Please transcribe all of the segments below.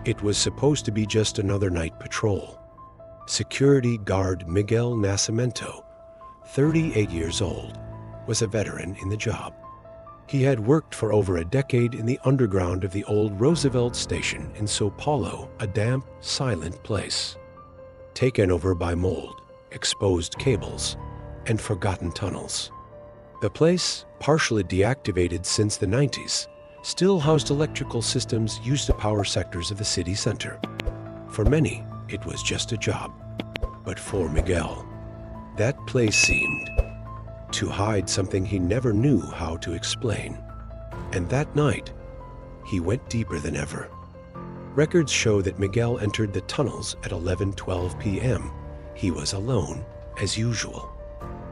It was supposed to be just another night patrol. Security guard Miguel Nascimento, 38 years old, was a veteran in the job. He had worked for over a decade in the underground of the old Roosevelt station in São Paulo, a damp, silent place. Taken over by mold, exposed cables, and forgotten tunnels. The place, partially deactivated since the 90s, still housed electrical systems used to power sectors of the city center. For many, it was just a job. But for Miguel, that place seemed to hide something he never knew how to explain. And that night, he went deeper than ever. Records show that Miguel entered the tunnels at 11:12 p.m. He was alone, as usual.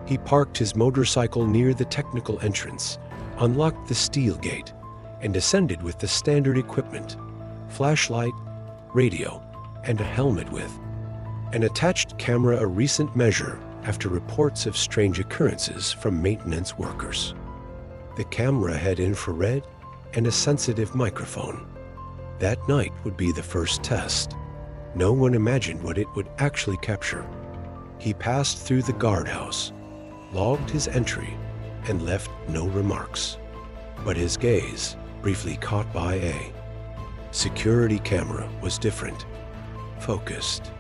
He parked his motorcycle near the technical entrance, unlocked the steel gate, and descended with the standard equipment: flashlight, radio, and a helmet with an attached camera, a recent measure after reports of strange occurrences from maintenance workers. The camera had infrared and a sensitive microphone. That night would be the first test. No one imagined what it would actually capture. He passed through the guardhouse, logged his entry, and left no remarks. But his gaze, briefly caught by a security camera, was different, focused,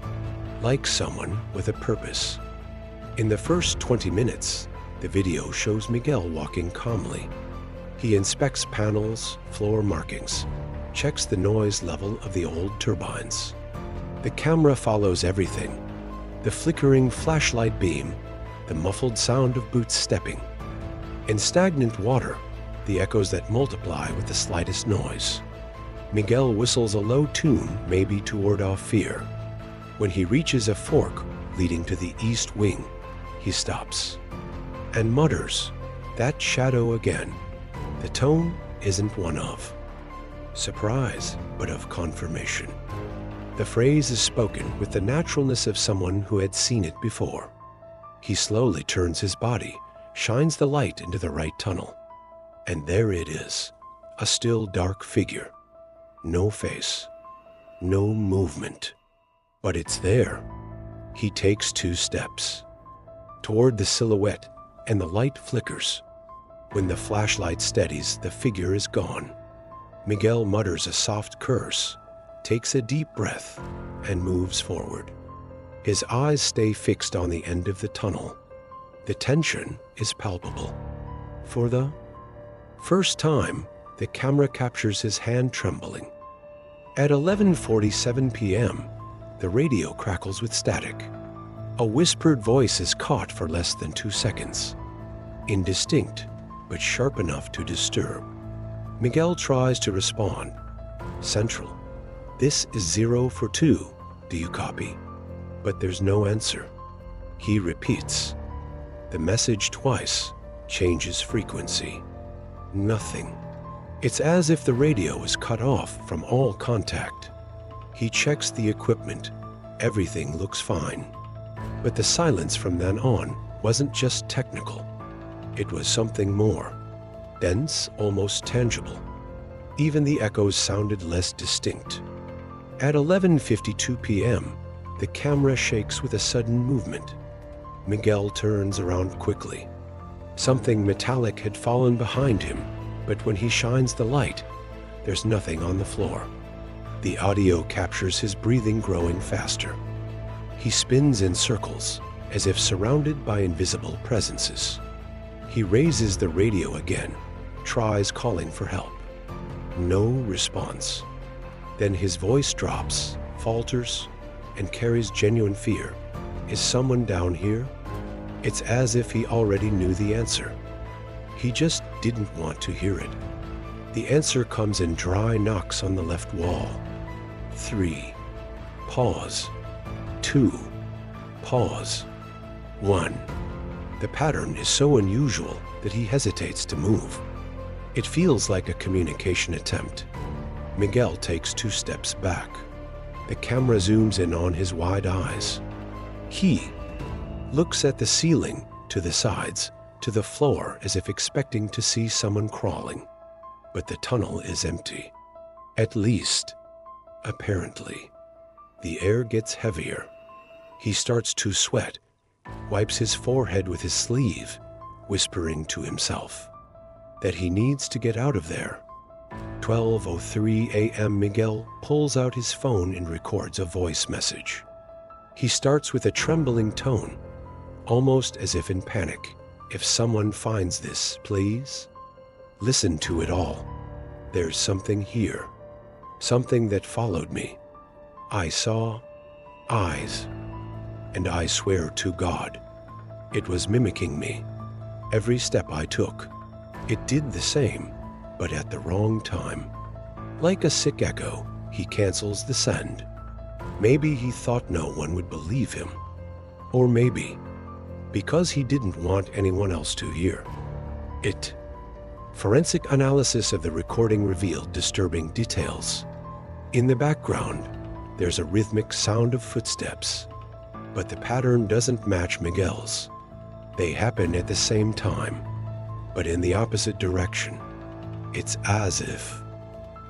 like someone with a purpose. In the first 20 minutes, the video shows Miguel walking calmly. He inspects panels, floor markings, checks the noise level of the old turbines. The camera follows everything: the flickering flashlight beam, the muffled sound of boots stepping. In stagnant water, the echoes that multiply with the slightest noise. Miguel whistles a low tune, maybe to ward off fear. When he reaches a fork leading to the east wing, he stops and mutters, "That shadow again." The tone isn't one of surprise, but of confirmation. The phrase is spoken with the naturalness of someone who had seen it before. He slowly turns his body, shines the light into the right tunnel. And there it is, a still dark figure. No face, no movement. But it's there. He takes 2 steps toward the silhouette, and the light flickers. When the flashlight steadies, the figure is gone. Miguel mutters a soft curse, takes a deep breath, and moves forward. His eyes stay fixed on the end of the tunnel. The tension is palpable. For the first time, the camera captures his hand trembling. At 11:47 p.m., the radio crackles with static. A whispered voice is caught for less than 2 seconds. Indistinct, but sharp enough to disturb. Miguel tries to respond. "Central, this is 0 for 2. Do you copy?" But there's no answer. He repeats the message twice, changes frequency. Nothing. It's as if the radio is cut off from all contact. He checks the equipment. Everything looks fine. But the silence from then on wasn't just technical. It was something more. Dense, almost tangible. Even the echoes sounded less distinct. At 11:52 p.m., the camera shakes with a sudden movement. Miguel turns around quickly. Something metallic had fallen behind him, but when he shines the light, there's nothing on the floor. The audio captures his breathing growing faster. He spins in circles, as if surrounded by invisible presences. He raises the radio again, tries calling for help. No response. Then his voice drops, falters, and carries genuine fear. Is someone down here? It's as if he already knew the answer. He just didn't want to hear it. The answer comes in dry knocks on the left wall. 3. Pause. 2. Pause. 1. The pattern is so unusual that he hesitates to move. It feels like a communication attempt. Miguel takes 2 steps back. The camera zooms in on his wide eyes. He looks at the ceiling, to the sides, to the floor, as if expecting to see someone crawling. But the tunnel is empty. At least, Apparently, the air gets heavier. He starts to sweat, wipes his forehead with his sleeve, whispering to himself that he needs to get out of there. 12:03 a.m. Miguel pulls out his phone and records a voice message. He starts with a trembling tone, almost as if in panic. If someone finds this, please listen to it all. There's something here, something that followed me. I saw eyes, and I swear to God, it was mimicking me. Every step I took, it did the same, but at the wrong time. Like a sick echo, he cancels the send. Maybe he thought no one would believe him. Or maybe because he didn't want anyone else to hear it. Forensic analysis of the recording revealed disturbing details. In the background, there's a rhythmic sound of footsteps, but the pattern doesn't match Miguel's. They happen at the same time, but in the opposite direction. It's as if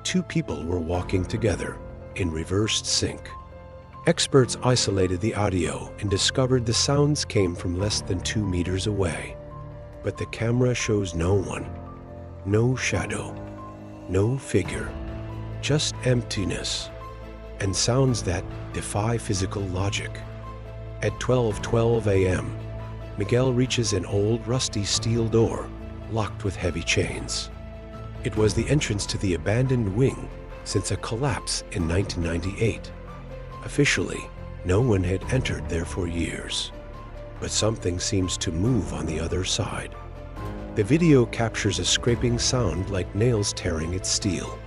two people were walking together in reversed sync. Experts isolated the audio and discovered the sounds came from less than 2 meters away. But the camera shows no one, no shadow, no figure, just emptiness, and sounds that defy physical logic. At 12:12 a.m., Miguel reaches an old rusty steel door, locked with heavy chains. It was the entrance to the abandoned wing since a collapse in 1998. Officially, no one had entered there for years, but something seems to move on the other side. The video captures a scraping sound like nails tearing at steel.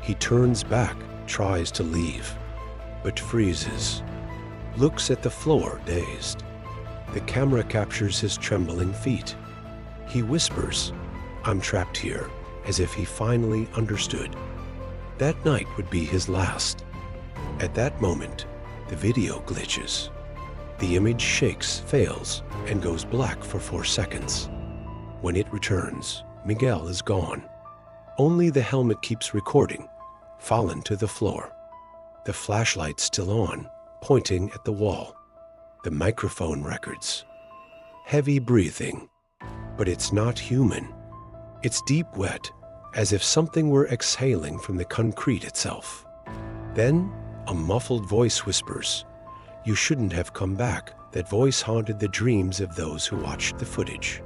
He turns back, tries to leave, but freezes, looks at the floor dazed. The camera captures his trembling feet. He whispers, "I'm trapped here," as if he finally understood. That night would be his last. At that moment, the video glitches. The image shakes, fails, and goes black for 4 seconds. When it returns, Miguel is gone. Only the helmet keeps recording, fallen to the floor. The flashlight still on, pointing at the wall. The microphone records. Heavy breathing, but it's not human. It's deep wet, as if something were exhaling from the concrete itself. Then, a muffled voice whispers, "You shouldn't have come back." That voice haunted the dreams of those who watched the footage.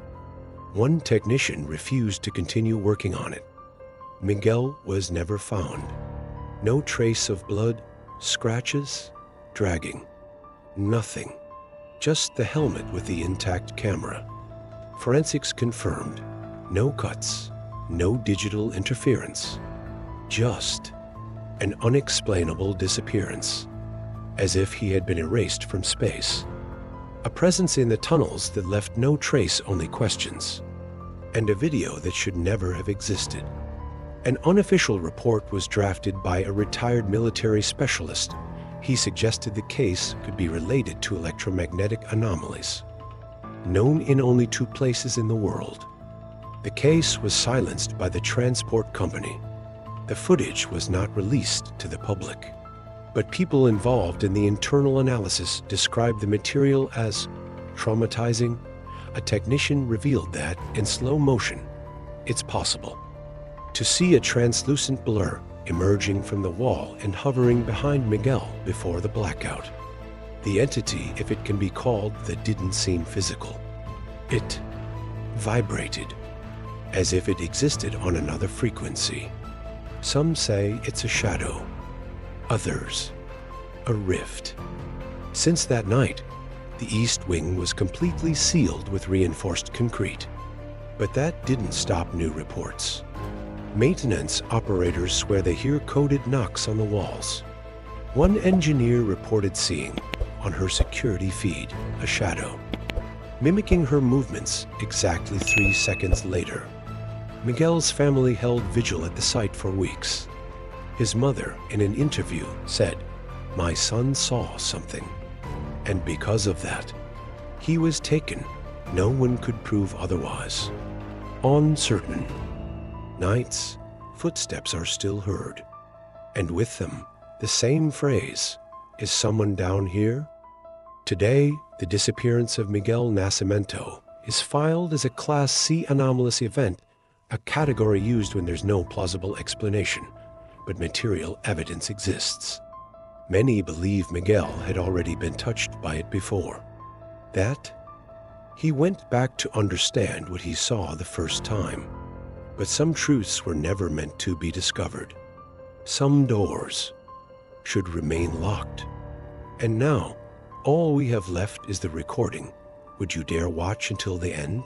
One technician refused to continue working on it. Miguel was never found. No trace of blood, scratches, dragging. Nothing. Just the helmet with the intact camera. Forensics confirmed. No cuts, no digital interference. Just an unexplainable disappearance, as if he had been erased from space. A presence in the tunnels that left no trace, only questions. And a video that should never have existed. An unofficial report was drafted by a retired military specialist. He suggested the case could be related to electromagnetic anomalies, known in only 2 places in the world. The case was silenced by the transport company. The footage was not released to the public, but people involved in the internal analysis described the material as traumatizing. A technician revealed that, in slow motion, it's possible to see a translucent blur emerging from the wall and hovering behind Miguel before the blackout. The entity, if it can be called, that didn't seem physical. It vibrated, as if it existed on another frequency. Some say it's a shadow, others, a rift. Since that night, the East Wing was completely sealed with reinforced concrete. But that didn't stop new reports. Maintenance operators swear they hear coded knocks on the walls. One engineer reported seeing, on her security feed, a shadow, mimicking her movements exactly 3 seconds later. Miguel's family held vigil at the site for weeks. His mother, in an interview, said, "My son saw something, and because of that, he was taken. No one could prove otherwise." On certain nights, footsteps are still heard, and with them, The same phrase, "Is someone down here?" Today, the disappearance of Miguel Nascimento is filed as a Class C anomalous event, a category used when there's no plausible explanation, but material evidence exists. Many believe Miguel had already been touched by it before. That he went back to understand what he saw the first time. But some truths were never meant to be discovered. Some doors should remain locked. And now, all we have left is the recording. Would you dare watch until the end?